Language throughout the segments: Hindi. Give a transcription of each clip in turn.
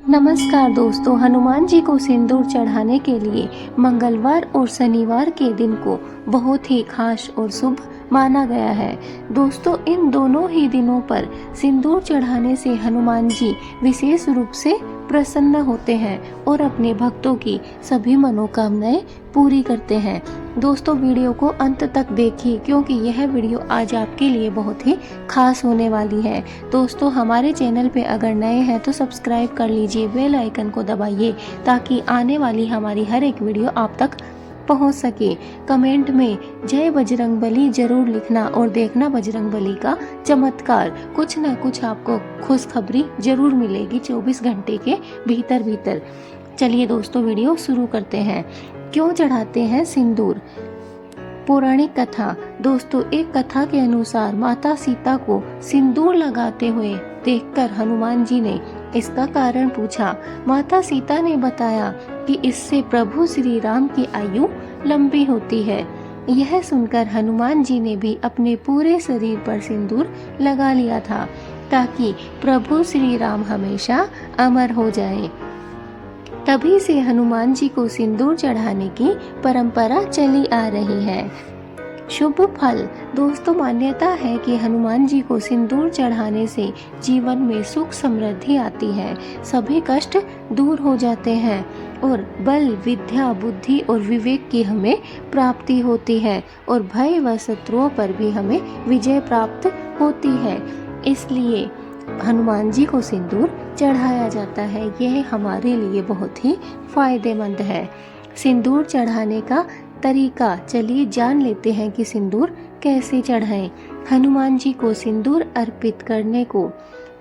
नमस्कार दोस्तों, हनुमान जी को सिंदूर चढ़ाने के लिए मंगलवार और शनिवार के दिन को बहुत ही खास और शुभ माना गया है। दोस्तों, इन दोनों ही दिनों पर सिंदूर चढ़ाने से हनुमान जी विशेष रूप से प्रसन्न होते हैं और अपने भक्तों की सभी मनोकामनाएं पूरी करते हैं। दोस्तों, वीडियो को अंत तक देखिए क्योंकि यह वीडियो आज आपके लिए बहुत ही खास होने वाली है। दोस्तों, हमारे चैनल पे अगर नए हैं तो सब्सक्राइब कर लीजिए, बेल आइकन को दबाइए ताकि आने वाली हमारी हर एक वीडियो आप तक पहुंच सके। कमेंट में जय बजरंगबली जरूर लिखना और देखना बजरंगबली का चमत्कार। कुछ ना कुछ आपको खुशखबरी जरूर मिलेगी 24 घंटे के भीतर। चलिए दोस्तों, वीडियो शुरू करते हैं। क्यों चढ़ाते हैं सिंदूर? पौराणिक कथा। दोस्तों, एक कथा के अनुसार माता सीता को सिंदूर लगाते हुए देखकर हनुमान जी ने इसका कारण पूछा। माता सीता ने बताया कि इससे प्रभु श्री राम की आयु लंबी होती है। यह सुनकर हनुमान जी ने भी अपने पूरे शरीर पर सिंदूर लगा लिया था ताकि प्रभु श्री राम हमेशा अमर हो जाएं। तभी से हनुमान जी को सिंदूर चढ़ाने की परंपरा चली आ रही है। शुभ फल। दोस्तों, मान्यता है कि हनुमान जी को सिंदूर चढ़ाने से जीवन में सुख समृद्धि आती है, सभी कष्ट दूर हो जाते हैं और बल, विद्या, बुद्धि और विवेक की हमें प्राप्ति होती है और भय व शत्रुओं पर भी हमें विजय प्राप्त होती है। इसलिए हनुमान जी को सिंदूर चढ़ाया जाता है। यह हमारे लिए बहुत ही फायदेमंद है। सिंदूर चढ़ाने का तरीका चलिए जान लेते हैं कि सिंदूर कैसे चढ़ाएं। हनुमान जी को सिंदूर अर्पित करने को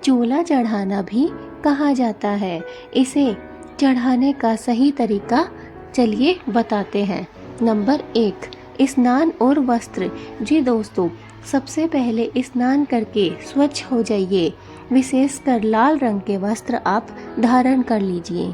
चूल्हा चढ़ाना भी कहा जाता है। इसे चढ़ाने का सही तरीका चलिए बताते हैं। नंबर 1, स्नान और वस्त्र। जी दोस्तों, सबसे पहले स्नान करके स्वच्छ हो जाइए। विशेषकर लाल रंग के वस्त्र आप धारण कर लीजिए।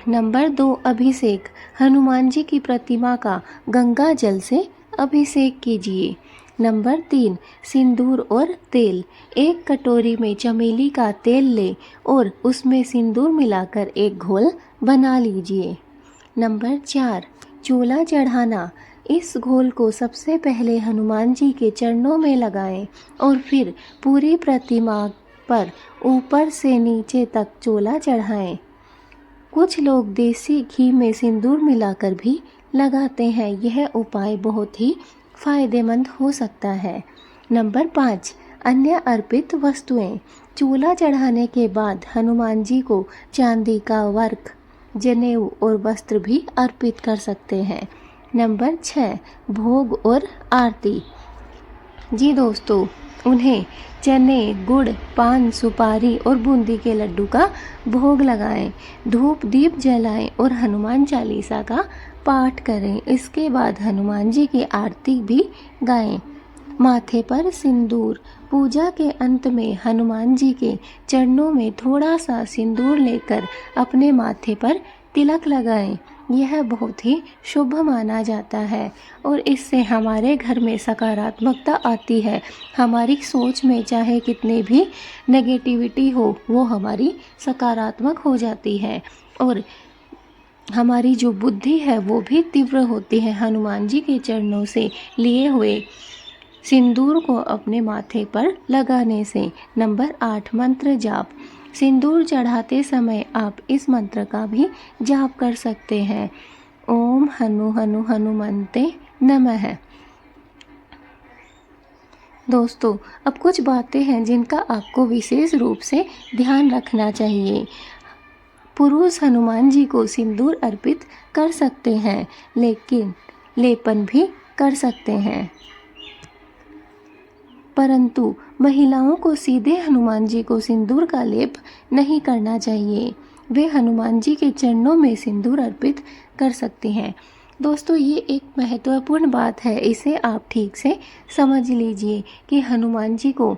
नंबर 2, अभिषेक। हनुमान जी की प्रतिमा का गंगा जल से अभिषेक कीजिए। नंबर 3, सिंदूर और तेल। एक कटोरी में चमेली का तेल ले और उसमें सिंदूर मिलाकर एक घोल बना लीजिए। नंबर 4, चूल्हा चढ़ाना। इस घोल को सबसे पहले हनुमान जी के चरणों में लगाएं और फिर पूरी प्रतिमा पर ऊपर से नीचे तक चूल्हा चढ़ाएं। कुछ लोग देसी घी में सिंदूर मिलाकर भी लगाते हैं। यह उपाय बहुत ही फायदेमंद हो सकता है। नंबर 5, अन्य अर्पित वस्तुएं। चूल्हा चढ़ाने के बाद हनुमान जी को चांदी का वर्क, जनेऊ और वस्त्र भी अर्पित कर सकते हैं। नंबर 6, भोग और आरती। जी दोस्तों, उन्हें चने, गुड़, पान, सुपारी और बूंदी के लड्डू का भोग लगाएं, धूप दीप जलाएं और हनुमान चालीसा का पाठ करें। इसके बाद हनुमान जी की आरती भी गाएं। माथे पर सिंदूर। पूजा के अंत में हनुमान जी के चरणों में थोड़ा सा सिंदूर लेकर अपने माथे पर तिलक लगाएं। यह बहुत ही शुभ माना जाता है और इससे हमारे घर में सकारात्मकता आती है। हमारी सोच में चाहे कितनी भी नेगेटिविटी हो, वो हमारी सकारात्मक हो जाती है और हमारी जो बुद्धि है वो भी तीव्र होती है हनुमान जी के चरणों से लिए हुए सिंदूर को अपने माथे पर लगाने से। नंबर 8, मंत्र जाप। सिंदूर चढ़ाते समय आप इस मंत्र का भी जाप कर सकते हैं। ओम हनु हनु हनुमन्ते नमः। दोस्तों, अब कुछ बातें हैं जिनका आपको विशेष रूप से ध्यान रखना चाहिए। पुरुष हनुमान जी को सिंदूर अर्पित कर सकते हैं, लेकिन लेपन भी कर सकते हैं, परंतु महिलाओं को सीधे हनुमान जी को सिंदूर का लेप नहीं करना चाहिए। वे हनुमान जी के चरणों में सिंदूर अर्पित कर सकती हैं। दोस्तों, ये एक महत्वपूर्ण बात है, इसे आप ठीक से समझ लीजिए कि हनुमान जी को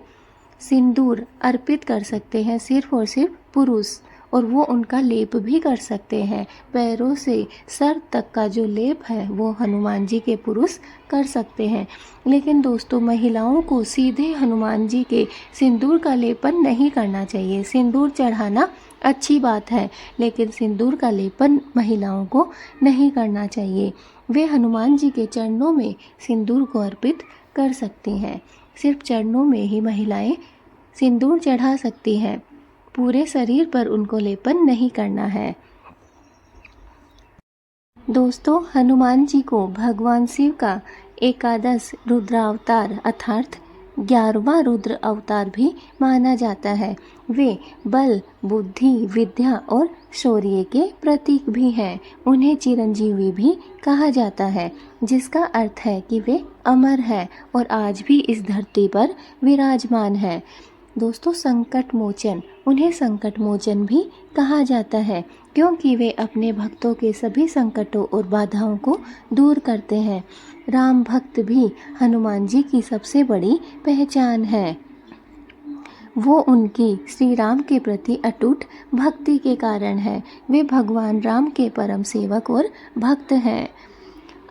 सिंदूर अर्पित कर सकते हैं सिर्फ और सिर्फ पुरुष, और वो उनका लेप भी कर सकते हैं। पैरों से सर तक का जो लेप है वो हनुमान जी के पुरुष कर सकते हैं। लेकिन दोस्तों, महिलाओं को सीधे हनुमान जी के सिंदूर का लेपन नहीं करना चाहिए। सिंदूर चढ़ाना अच्छी बात है, लेकिन सिंदूर का लेपन महिलाओं को नहीं करना चाहिए। वे हनुमान जी के चरणों में सिंदूर को अर्पित कर सकती हैं। सिर्फ चरणों में ही महिलाएं सिंदूर चढ़ा सकती हैं। पूरे शरीर पर उनको लेपन नहीं करना है। दोस्तों, हनुमान जी को भगवान शिव का एकादश रुद्रावतार अर्थात 11वां रुद्र अवतार भी माना जाता है। वे बल, बुद्धि, विद्या और शौर्य के प्रतीक भी हैं। उन्हें चिरंजीवी भी कहा जाता है, जिसका अर्थ है कि वे अमर है और आज भी इस धरती पर विराजमान है। दोस्तों, संकट मोचन, उन्हें संकट मोचन भी कहा जाता है, क्योंकि वे अपने भक्तों के सभी संकटों और बाधाओं को दूर करते हैं। राम भक्त भी हनुमान जी की सबसे बड़ी पहचान है। वो उनकी श्री राम के प्रति अटूट भक्ति के कारण है। वे भगवान राम के परम सेवक और भक्त हैं।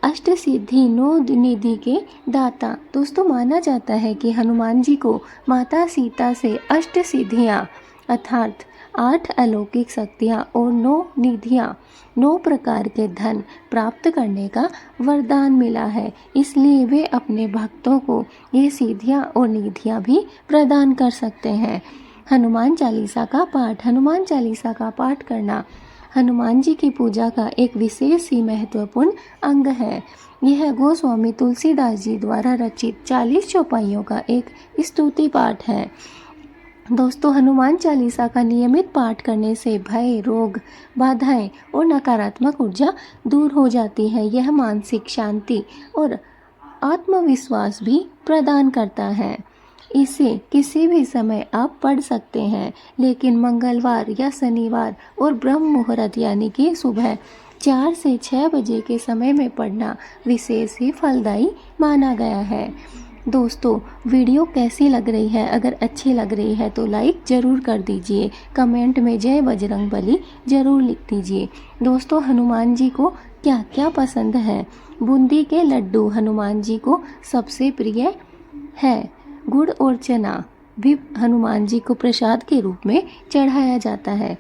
अष्ट सिद्धि 9 निधि के दाता। दोस्तों, माना जाता है कि हनुमान जी को माता सीता से अष्ट सिद्धियाँ अर्थात 8 अलौकिक शक्तियाँ और 9 निधियाँ 9 प्रकार के धन प्राप्त करने का वरदान मिला है। इसलिए वे अपने भक्तों को ये सिद्धियाँ और निधियाँ भी प्रदान कर सकते हैं। हनुमान चालीसा का पाठ। हनुमान चालीसा का पाठ करना हनुमान जी की पूजा का एक विशेष ही महत्वपूर्ण अंग है। यह गोस्वामी तुलसीदास जी द्वारा रचित 40 चौपाइयों का एक स्तुति पाठ है। दोस्तों, हनुमान चालीसा का नियमित पाठ करने से भय, रोग, बाधाएं और नकारात्मक ऊर्जा दूर हो जाती है। यह मानसिक शांति और आत्मविश्वास भी प्रदान करता है। इसे किसी भी समय आप पढ़ सकते हैं, लेकिन मंगलवार या शनिवार और ब्रह्म मुहूर्त यानी कि सुबह 4 से 6 बजे के समय में पढ़ना विशेष ही फलदायी माना गया है। दोस्तों, वीडियो कैसी लग रही है? अगर अच्छी लग रही है तो लाइक ज़रूर कर दीजिए। कमेंट में जय बजरंगबली ज़रूर लिख दीजिए। दोस्तों, हनुमान जी को क्या क्या पसंद है? बूंदी के लड्डू हनुमान जी को सबसे प्रिय है। गुड़ और चना भी हनुमान जी को प्रसाद के रूप में चढ़ाया जाता है।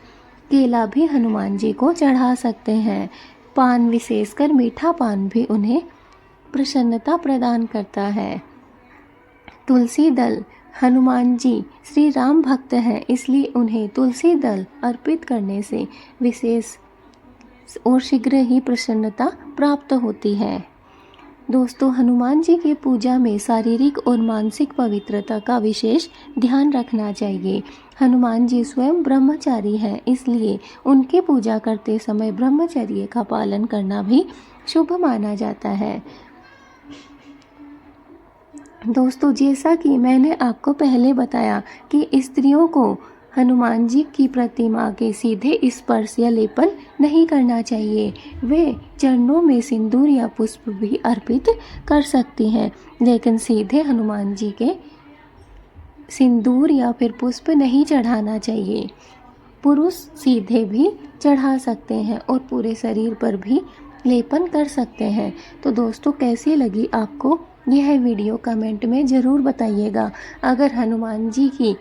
केला भी हनुमान जी को चढ़ा सकते हैं। पान, विशेषकर मीठा पान भी उन्हें प्रसन्नता प्रदान करता है। तुलसी दल, हनुमान जी श्री राम भक्त हैं, इसलिए उन्हें तुलसी दल अर्पित करने से विशेष और शीघ्र ही प्रसन्नता प्राप्त होती है। दोस्तों, हनुमान जी की पूजा में शारीरिक और मानसिक पवित्रता का विशेष ध्यान रखना चाहिए। हनुमान जी स्वयं ब्रह्मचारी हैं, इसलिए उनकी पूजा करते समय ब्रह्मचर्य का पालन करना भी शुभ माना जाता है। दोस्तों, जैसा कि मैंने आपको पहले बताया कि स्त्रियों को हनुमान जी की प्रतिमा के सीधे स्पर्श या लेपन नहीं करना चाहिए। वे चरणों में सिंदूर या पुष्प भी अर्पित कर सकती हैं, लेकिन सीधे हनुमान जी के सिंदूर या फिर पुष्प नहीं चढ़ाना चाहिए। पुरुष सीधे भी चढ़ा सकते हैं और पूरे शरीर पर भी लेपन कर सकते हैं। तो दोस्तों, कैसी लगी आपको यह वीडियो? कमेंट में ज़रूर बताइएगा। अगर हनुमान जी की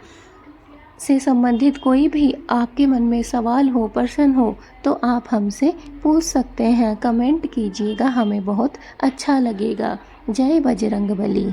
से संबंधित कोई भी आपके मन में सवाल हो, प्रश्न हो, तो आप हमसे पूछ सकते हैं। कमेंट कीजिएगा, हमें बहुत अच्छा लगेगा। जय बजरंगबली।